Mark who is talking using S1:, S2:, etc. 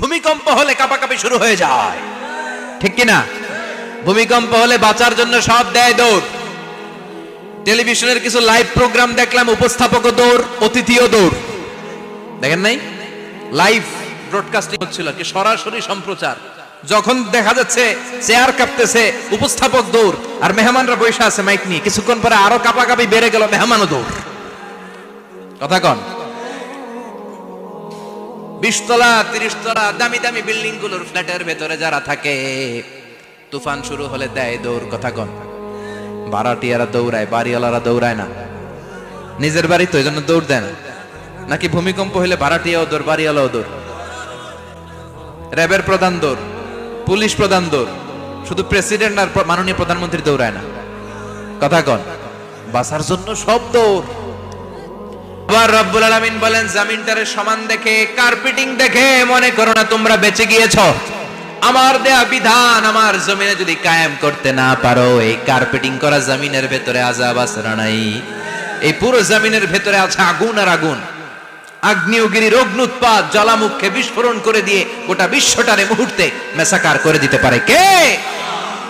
S1: ভূমিকম্প হলে কাঁপাকাঁপি শুরু হয়ে যায়, ঠিক কিনা? ভূমিকম্প হলে বাঁচার জন্য সব দেয় দৌড়। টেলিভিশনের কিছু লাইভ প্রোগ্রাম দেখলাম, উপস্থাপকও দৌড়, অতিথিও দৌড়। দেখেন নাই? লাইভ ব্রডকাস্টিং হচ্ছিল, কি সরাসরি সম্প্রচার। যখন দেখা যাচ্ছে চেয়ার কাঁপতেছে, উপস্থাপক দৌড়, আর মেহমানরা বসে আছে মাইক নিয়ে। কিছুক্ষণ পরে আরো কাঁপাকাঁপি বেড়ে গেল, মেহমানও দৌড়। কথা কন। 20 তলা 30 তলা দামি দামি বিল্ডিং গুলোর ফ্ল্যাটের ভেতরে যারা থাকে, তুফান শুরু হলে দেয় দৌড়। কথা কন। ভাড়াটিয়ারা দৌড়ায়, বাড়িওয়ালারা দৌড়ায় না। নিজের বাড়ি তো, এই জন্য দৌড় দেয় না। নাকি ভূমিকম্প হলে ভাড়াটিয়াও দৌড়, বাড়িওয়ালাও দৌড়? র্যাবের প্রধান দৌড়, পুলিশ প্রধান দৌড়, শুধু প্রেসিডেন্ট আর মাননীয় প্রধানমন্ত্রী দৌড়ায় না। কথা কন। বাঁচার জন্য সব দৌড়। আবার রব্বুল আলামিন বলেন, জমিনটারে সমান দেখে, কার্পেটিং দেখে মনে করো না তোমরা বেঁচে গিয়েছো। আমার দেয়া বিধান আমার জমিনে যদি কায়েম করতে না পারো, এই কার্পেটিং করা জমিনের ভেতরে আযাব আছে না নাই? এই পুরো জমিনের ভেতরে আছে আগুন আর আগুন। আগ্নেয়গিরির অগ্নুৎপাত জ্বালামুখে বিস্ফোরণ করে দিয়ে গোটা বিশ্বটারে মুহূর্তে মেসাকার করে দিতে পারে কে?